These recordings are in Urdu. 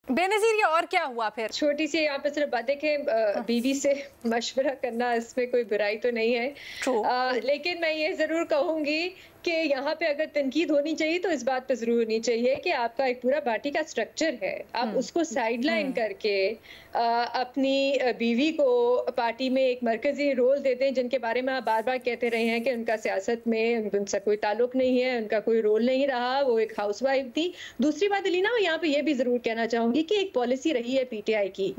بےنظیر یہ اور کیا ہوا پھر؟ چھوٹی سی یہاں پہ صرف بات دیکھیں، بیوی سے مشورہ کرنا اس میں کوئی برائی تو نہیں ہے، لیکن میں یہ ضرور کہوں گی کہ یہاں پہ اگر تنقید ہونی چاہیے تو اس بات پہ ضرور ہونی چاہیے کہ آپ کا ایک پورا پارٹی کا سٹرکچر ہے، آپ اس کو سائیڈ لائن کر کے اپنی بیوی کو پارٹی میں ایک مرکزی رول دیتے ہیں، جن کے بارے میں آپ بار بار کہتے رہے ہیں کہ ان کا سیاست میں ان سے کوئی تعلق نہیں ہے، ان کا کوئی رول نہیں رہا، وہ ایک ہاؤس وائف تھی۔ دوسری بات علینا، میں یہاں پہ یہ بھی ضرور کہنا چاہوں گی کہ ایک پالیسی رہی ہے پی ٹی آئی کی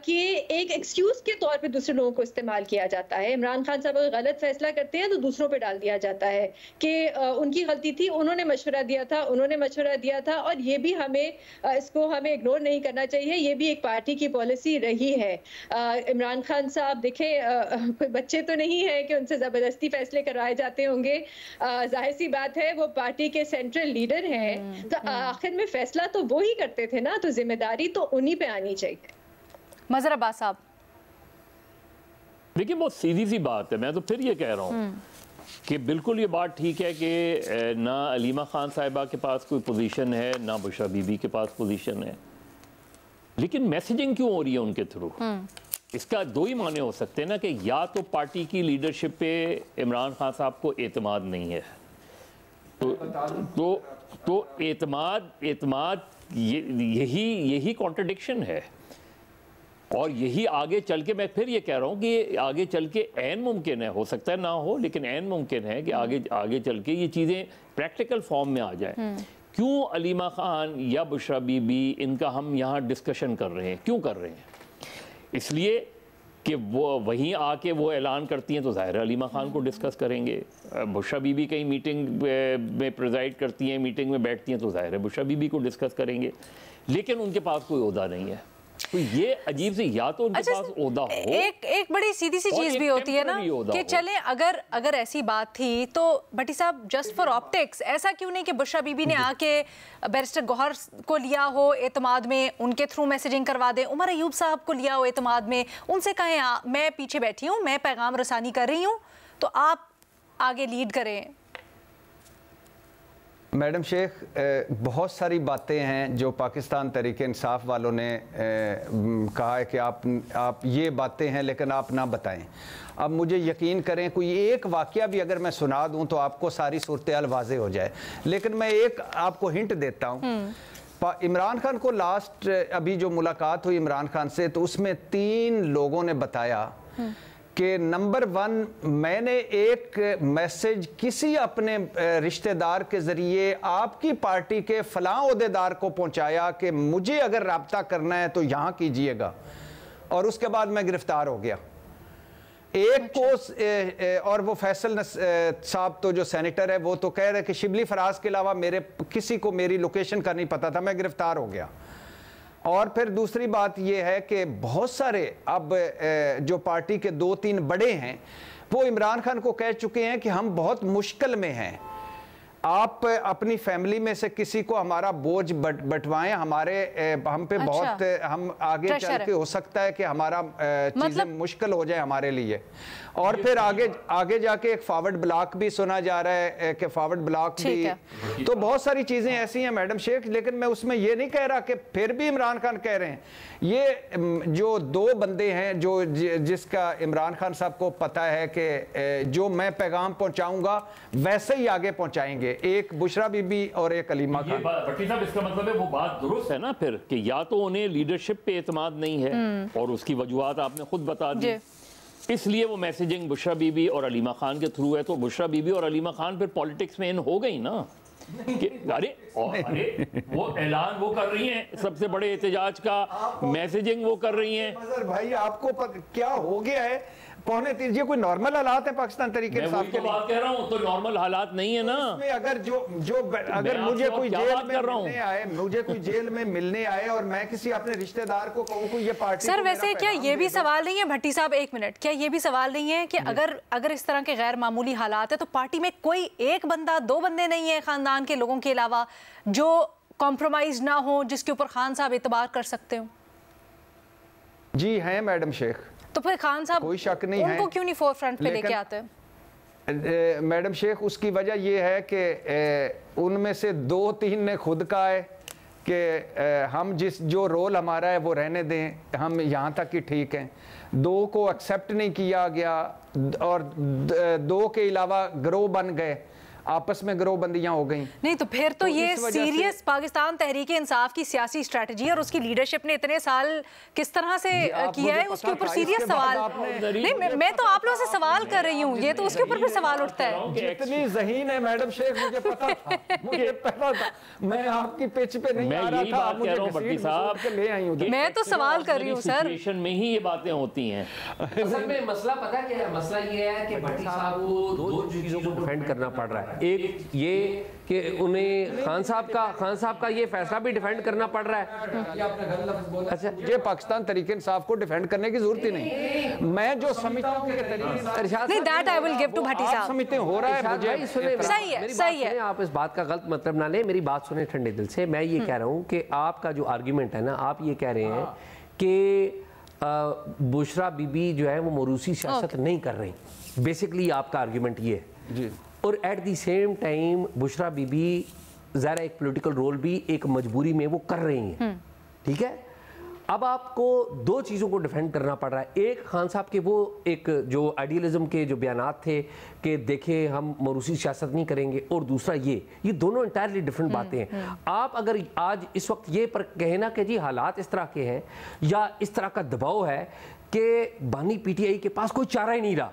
کہ ایک ایکسکیوز کے طور پہ دوسرے لوگوں کو استعمال کیا جاتا ہے۔ عمران خان صاحب اگر غلط فیصلہ کرتے ہیں تو دوسروں پہ ڈال دیا جاتا ہے کہ ان کی غلطی تھی، انہوں نے مشورہ دیا تھا، اور یہ بھی ہمیں اس کو اگنور نہیں کرنا چاہیے، یہ بھی ایک پارٹی کی پالیسی رہی ہے۔ عمران خان صاحب دیکھیں کوئی بچے تو نہیں ہے کہ ان سے زبردستی فیصلے کروائے جاتے ہوں گے، ظاہر سی بات ہے وہ پارٹی کے سینٹرل لیڈر ہیں، تو آخر میں فیصلہ تو وہی کرتے تھے نا، تو ذمہ داری تو انہی پہ آنی چاہیے۔ مظہر عباس صاحب دیکھیں بہت سیدھی سی بات ہے، میں تو پھر یہ کہہ رہا ہوں کہ بالکل یہ بات ٹھیک ہے کہ نہ علیمہ خان صاحبہ کے پاس کوئی پوزیشن ہے، نہ بشرا بی بی کے پاس پوزیشن ہے، لیکن میسیجنگ کیوں ہو رہی ہے ان کے تھرو؟ اس کا دو ہی معنی ہو سکتے ہیں نا، کہ یا تو پارٹی کی لیڈرشپ پہ عمران خان صاحب کو اعتماد نہیں ہے، تو اعتماد یہی کانٹرڈکشن ہے، اور یہی آگے چل کے، میں پھر یہ کہہ رہا ہوں کہ آگے چل کے عین ممکن ہے، ہو سکتا ہے نہ ہو، لیکن عین ممکن ہے کہ آگے چل کے یہ چیزیں پریکٹیکل فارم میں آ جائیں۔ کیوں علیمہ خان یا بشرا بی بی ان کا ہم یہاں ڈسکشن کر رہے ہیں؟ کیوں کر رہے ہیں؟ اس لیے کہ وہ وہیں آ کے وہ اعلان کرتی ہیں تو ظاہر ہے علیمہ خان کو ڈسکس کریں گے، بشرا بی بی کہیں میٹنگ میں پریزائڈ کرتی ہیں، میٹنگ میں بیٹھتی ہیں تو ظاہر ہے بشرا بی بی کو ڈسکس کریں گے، لیکن ان کے پاس کوئی عہدہ نہیں ہے۔ تو یہ عجیب سے، یا تو ان کے پاس عہدہ ہو، ایک بڑی سیدھی سی چیز بھی ہوتی ہے نا کہ چلیں اگر ایسی بات تھی تو بھٹی صاحب جسٹ فار آپٹکس ایسا کیوں نہیں کہ بشرا بی بی نے آ کے بیرسٹر گوہر کو لیا ہو اعتماد میں، ان کے تھرو میسیجنگ کروا دیں، عمر ایوب صاحب کو لیا ہو اعتماد میں، ان سے کہیں میں پیچھے بیٹھی ہوں، میں پیغام رسانی کر رہی ہوں، تو آپ آگے لیڈ کریں۔ میڈم شیخ، بہت ساری باتیں ہیں جو پاکستان تحریک انصاف والوں نے کہا ہے کہ آپ یہ باتیں ہیں لیکن آپ نہ بتائیں۔ اب مجھے یقین کریں کوئی ایک واقعہ بھی اگر میں سنا دوں تو آپ کو ساری صورتحال واضح ہو جائے، لیکن میں ایک آپ کو ہنٹ دیتا ہوں۔ عمران خان کو لاسٹ ابھی جو ملاقات ہوئی عمران خان سے، تو اس میں 3 لوگوں نے بتایا کہ نمبر 1 میں نے ایک میسج کسی اپنے رشتہ دار کے ذریعے آپ کی پارٹی کے فلاں عہدیدار کو پہنچایا کہ مجھے اگر رابطہ کرنا ہے تو یہاں کیجئے گا، اور اس کے بعد میں گرفتار ہو گیا۔ ایک کو اور وہ فیصل صاحب تو جو سینیٹر ہے وہ تو کہہ رہے کہ شبلی فراز کے علاوہ کسی کو میری لوکیشن کا نہیں پتا تھا، میں گرفتار ہو گیا۔ اور پھر دوسری بات یہ ہے کہ بہت سارے اب جو پارٹی کے 2-3 بڑے ہیں وہ عمران خان کو کہہ چکے ہیں کہ ہم بہت مشکل میں ہیں، آپ اپنی فیملی میں سے کسی کو ہمارا بوجھ بٹوائیں، ہم پہ بہت ہم آگے چل کے ہو سکتا ہے کہ ہمارا چیزیں مشکل ہو جائے ہمارے لیے۔ اور پھر آگے جا کے ایک فارورڈ بلاک بھی سنا جا رہا ہے کہ فارورڈ بلاک بھی، تو بہت ساری چیزیں ایسی ہیں میڈم شیخ، لیکن میں اس میں یہ نہیں کہہ رہا کہ پھر بھی عمران خان کہہ رہے ہیں۔ یہ جو 2 بندے ہیں جس کا عمران خان صاحب کو پتا ہے کہ جو میں پیغام پہنچاؤں گا ویسے ہی آگے پہنچائیں گے، ایک بشرا بی بی اور ایک علیمہ خان۔ بھٹی صاحب اس کا مطلب ہے وہ بات درست ہے نا پھر، کہ یا تو انہیں لیڈرشپ پہ اعتماد نہیں ہے، اور اس کی وجوہات آپ نے خود بتا دی، اس لیے وہ میسیجنگ بشرا بی بی اور علیمہ خان کے تھرو ہے، تو بشرا بی بی اور علیمہ خان پھر پالیٹکس میں ان ہو گئی نا، ارے وہ اعلان وہ کر رہی ہیں سب سے بڑے احتجاج کا، میسیجنگ وہ کر رہی ہیں۔ مظہر بھائی آپ کو کیا ہو گیا ہے؟ یہ کوئی نارمل حالات ہے پاکستان طریق انصاف کے لیے؟ میں وہی تو بات کہہ رہا ہوں، تو نارمل حالات نہیں ہے نا۔ اس میں اگر مجھے کوئی جیل میں ملنے آئے اور میں کسی اپنے رشتہ دار کو کہوں کہ یہ پارٹی، سر ویسے کیا یہ بھی سوال نہیں ہے بھٹی صاحب، ایک منٹ، کیا یہ بھی سوال نہیں ہے کہ اگر اس طرح کے غیر معمولی حالات ہیں تو پارٹی میں کوئی ایک بندہ 2 بندے نہیں ہیں خاندان کے لوگوں کے علاوہ جو کمپرومائز نہ ہو، جس کے اوپر خان صاحب اعتبار کر سکتے ہوں؟ جی ہیں میڈم شیخ، تو پھر خان صاحب کوئی شک نہیں ہے، ان کو کیوں نہیں فور فرنٹ پہ لے کے آتے؟ میڈم شیخ اس کی وجہ یہ ہے کہ ان میں سے 2-3 نے خود کہا ہے کہ ہم جو رول ہمارا ہے وہ رہنے دیں، ہم یہاں تک ہی ٹھیک ہیں. 2 کو ایکسیپٹ نہیں کیا گیا اور 2 کے علاوہ گروہ بن گئے، آپس میں گروہ بندیاں ہو گئیں. نہیں تو پھر تو یہ سیریس پاکستان تحریک انصاف کی سیاسی اسٹریٹجی ہے، اور اس کی لیڈرشپ نے اتنے سال کس طرح سے کیا ہے، اس کے اوپر سیریس سوال. نہیں میں تو آپ لوگوں سے سوال کر رہی ہوں، یہ تو اس کے اوپر بھی سوال اٹھتا ہے. اتنی ذہین ہے میڈم شیخ، مجھے پتا تھا، مجھے پتا تھا، میں آپ کی پیچ پہ نہیں آ رہا تھا، مجھے گھسیٹ گھسیٹ کے لے آئی ہوں. میں تو سوال کر رہی ہوں سر، سچویشن میں ہی یہ باتیں ہوتی ہیں. اصل میں مسئلہ پتہ کیا ہے؟ مسئلہ یہ ہے کہ بھٹی صاحب کو 2 چیزوں کو ڈیفینڈ کرنا پڑ رہا ہے. ایک یہ کہ انہیں خان صاحب کا یہ فیصلہ بھی ڈیفینڈ کرنا پڑ رہا ہے. اچھا یہ پاکستان تحریک انصاف کو ڈیفینڈ کرنے کی ضرورت ہی نہیں. میں جو سمجھتا ہوں کہ نہیں that I will give to بھٹی صاحب. سمجھتے ہو رہا ہے مجھے صحیح ہے. آپ اس بات کا غلط مطلب نہ لیں، میری بات سنیں ٹھنڈے دل سے. میں یہ کہہ رہا ہوں کہ آپ کا جو آرگیومنٹ ہے نا، آپ یہ کہہ رہے ہیں کہ بشرا بی بی جو ہے وہ موروثی سیاست نہیں کر رہی. بیسکلی آپ کا آرگیومنٹ یہ ہے جی. اور at the same time Bushra Bibi ظاہر ایک پولیٹیکل رول بھی ایک مجبوری میں وہ کر رہی ہیں. ٹھیک ہے، اب آپ کو 2 چیزوں کو ڈیفینڈ کرنا پڑ رہا ہے. ایک خان صاحب کے وہ ایک جو آئیڈیلزم کے جو بیانات تھے کہ دیکھیں ہم موروثی سیاست نہیں کریں گے، اور دوسرا یہ دونوں انٹائرلی ڈفرینٹ باتیں ہیں. آپ اگر آج اس وقت یہ پر کہیں نا کہ جی حالات اس طرح کے ہیں یا اس طرح کا دباؤ ہے کہ بانی پی ٹی آئی کے پاس کوئی چارہ ہی نہیں رہا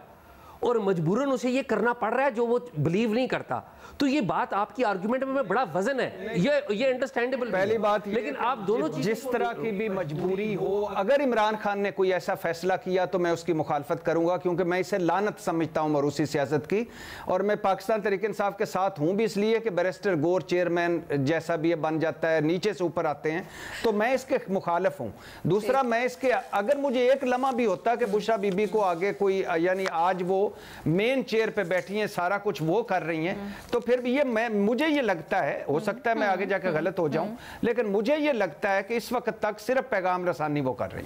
اور مجبوراً اسے یہ کرنا پڑ رہا ہے جو وہ بلیو نہیں کرتا، تو یہ بات آپ کی آرگومنٹ میں بڑا وزن ہے. یہ انڈرسٹینڈیبل. پہلی بات لیکن آپ دونوں جس طرح کی بھی مجبوری ہو، اگر عمران خان نے کوئی ایسا فیصلہ کیا تو میں اس کی مخالفت کروں گا، کیونکہ میں اسے لعنت سمجھتا ہوں موروثی سیاست کی. اور میں پاکستان تحریک انصاف کے ساتھ ہوں بھی اس لیے کہ بیرسٹر گور چیئرمین جیسا بھی یہ بن جاتا ہے، نیچے سے اوپر آتے ہیں، تو میں اس کے مخالف ہوں. دوسرا میں اس کے اگر مجھے ایک لمحہ بھی ہوتا کہ بشرا بی بی کو آگے کوئی، یعنی آج وہ مین چیئر پہ بیٹھی ہیں، سارا کچھ وہ کر رہی ہیں، تو پھر بھی مجھے یہ لگتا ہے، ہو سکتا ہے میں آگے جا کے غلط ہو جاؤں، لیکن مجھے یہ لگتا ہے کہ اس وقت تک صرف پیغام رسانی وہ کر رہی ہیں.